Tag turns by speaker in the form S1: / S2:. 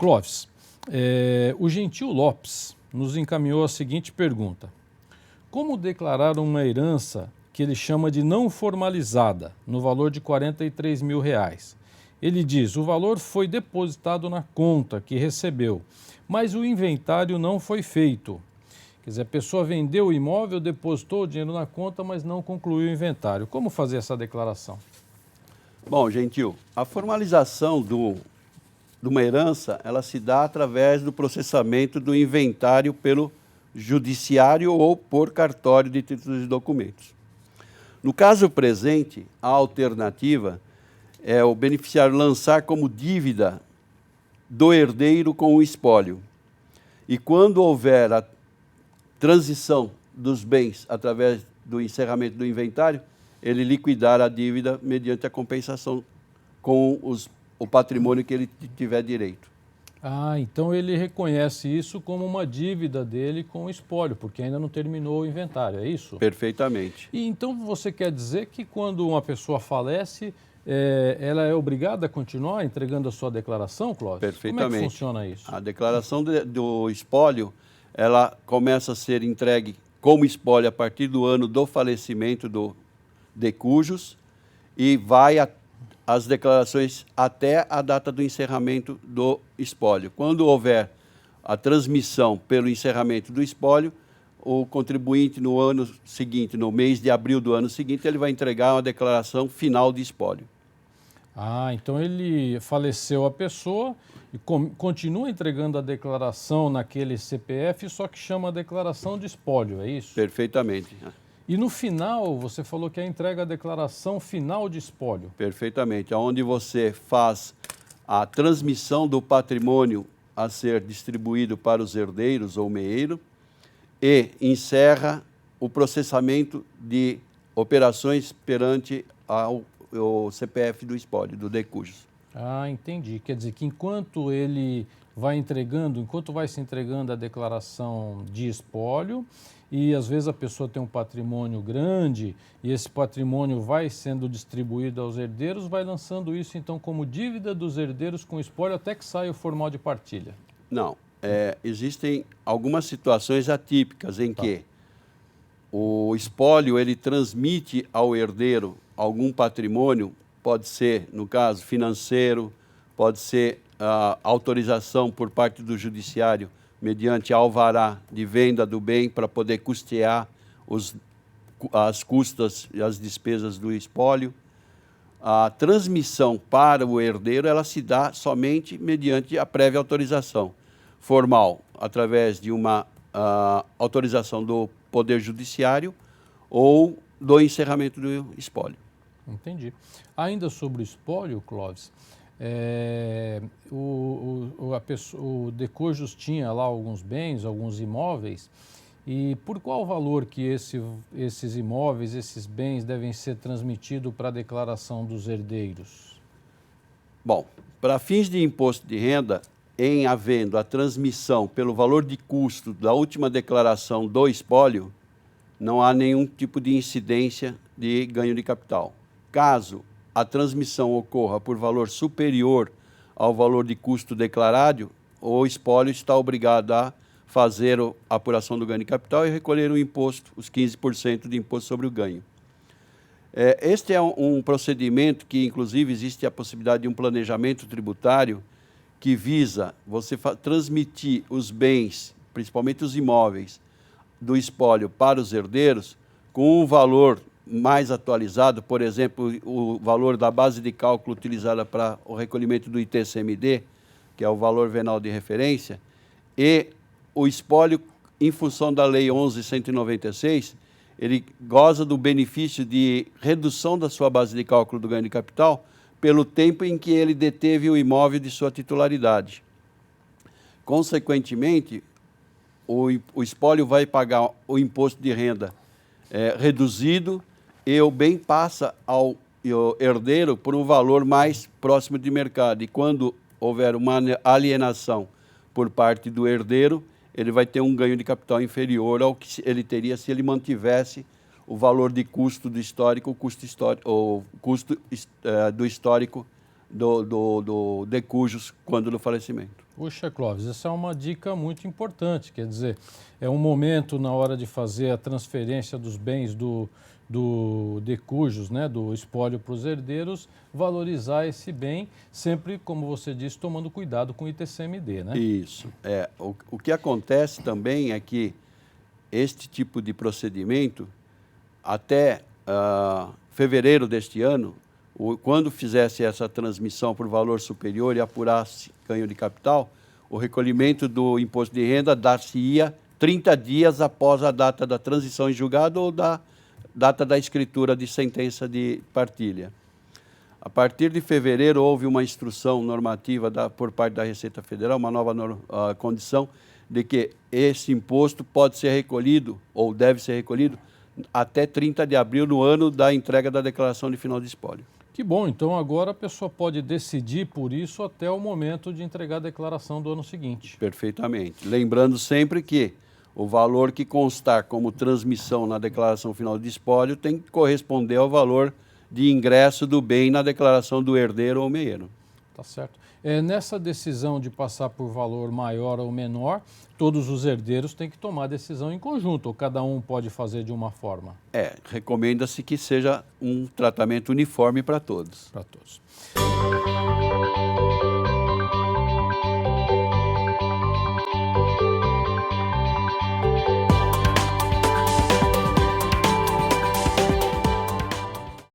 S1: Clóvis, o Gentil Lopes nos encaminhou a seguinte pergunta. Como declarar uma herança que ele chama de não formalizada, no valor de R$ 43 mil? Ele diz, o valor foi depositado na conta que recebeu, mas o inventário não foi feito. Quer dizer, a pessoa vendeu o imóvel, depositou o dinheiro na conta, mas não concluiu o inventário. Como fazer essa declaração?
S2: Bom, Gentil, a formalização de uma herança, ela se dá através do processamento do inventário pelo judiciário ou por cartório de títulos e documentos. No caso presente, a alternativa é o beneficiário lançar como dívida do herdeiro com o espólio. E quando houver a transição dos bens através do encerramento do inventário, ele liquidar a dívida mediante a compensação com o patrimônio que ele tiver direito.
S1: Ah, então ele reconhece isso como uma dívida dele com o espólio, porque ainda não terminou o inventário, é isso?
S2: Perfeitamente.
S1: E então você quer dizer que quando uma pessoa falece, ela é obrigada a continuar entregando a sua declaração, Clóvis?
S2: Perfeitamente.
S1: Como é que funciona isso?
S2: A declaração do espólio, ela começa a ser entregue como espólio a partir do ano do falecimento de cujos e vai as declarações até a data do encerramento do espólio. Quando houver a transmissão pelo encerramento do espólio, o contribuinte no ano seguinte, no mês de abril do ano seguinte, ele vai entregar uma declaração final de espólio.
S1: Ah, então ele faleceu a pessoa e continua entregando a declaração naquele CPF, só que chama a declaração de espólio, é isso?
S2: Perfeitamente.
S1: E no final, você falou que entrega a declaração final de espólio.
S2: Perfeitamente, onde você faz a transmissão do patrimônio a ser distribuído para os herdeiros ou meeiro e encerra o processamento de operações perante o CPF do espólio, do decujus.
S1: Ah, entendi. Quer dizer que enquanto vai se entregando a declaração de espólio, e às vezes a pessoa tem um patrimônio grande e esse patrimônio vai sendo distribuído aos herdeiros, vai lançando isso então como dívida dos herdeiros com espólio até que saia o formal de partilha.
S2: Não, existem algumas situações atípicas em que o espólio ele transmite ao herdeiro algum patrimônio, pode ser, no caso, financeiro, pode ser autorização por parte do judiciário mediante alvará de venda do bem para poder custear as custas e as despesas do espólio. A transmissão para o herdeiro ela se dá somente mediante a prévia autorização formal, através de uma autorização do Poder Judiciário ou do encerramento do espólio.
S1: Entendi. Ainda sobre o espólio, Clóvis, o decujus tinha lá alguns bens, alguns imóveis, e por qual valor que esses imóveis, esses bens devem ser transmitidos para a declaração dos herdeiros?
S2: Bom, para fins de imposto de renda, em havendo a transmissão pelo valor de custo da última declaração do espólio, não há nenhum tipo de incidência de ganho de capital. Caso a transmissão ocorra por valor superior ao valor de custo declarado, o espólio está obrigado a fazer a apuração do ganho de capital e recolher o imposto, os 15% de imposto sobre o ganho. Este é um procedimento que, inclusive, existe a possibilidade de um planejamento tributário que visa você transmitir os bens, principalmente os imóveis, do espólio para os herdeiros com um valor mais atualizado, por exemplo, o valor da base de cálculo utilizada para o recolhimento do ITCMD, que é o valor venal de referência, e o espólio, em função da Lei 11.196, ele goza do benefício de redução da sua base de cálculo do ganho de capital pelo tempo em que ele deteve o imóvel de sua titularidade. Consequentemente, o espólio vai pagar o imposto de renda reduzido e o bem passa ao herdeiro por um valor mais próximo de mercado. E quando houver uma alienação por parte do herdeiro, ele vai ter um ganho de capital inferior ao que ele teria se ele mantivesse o valor de custo do histórico, o custo do histórico do decujus quando do falecimento.
S1: Puxa, Clóvis, essa é uma dica muito importante, quer dizer, é um momento na hora de fazer a transferência dos bens de cujos, né, do espólio para os herdeiros, valorizar esse bem, sempre, como você disse, tomando cuidado com o ITCMD, né?
S2: Isso. O que acontece também é que este tipo de procedimento, até fevereiro deste ano, quando fizesse essa transmissão por valor superior e apurasse ganho de capital, o recolhimento do imposto de renda dar-se-ia 30 dias após a data da transição em julgado ou da data da escritura de sentença de partilha. A partir de fevereiro, houve uma instrução normativa por parte da Receita Federal, uma nova condição de que esse imposto pode ser recolhido, ou deve ser recolhido, até 30 de abril, no ano da entrega da declaração de final de espólio.
S1: Que bom, então agora a pessoa pode decidir por isso até o momento de entregar a declaração do ano seguinte.
S2: Perfeitamente. Lembrando sempre que o valor que constar como transmissão na declaração final de espólio tem que corresponder ao valor de ingresso do bem na declaração do herdeiro ou meieiro.
S1: Tá certo. Nessa decisão de passar por valor maior ou menor, todos os herdeiros têm que tomar a decisão em conjunto, ou cada um pode fazer de uma forma?
S2: Recomenda-se que seja um tratamento uniforme para todos.
S1: Para todos.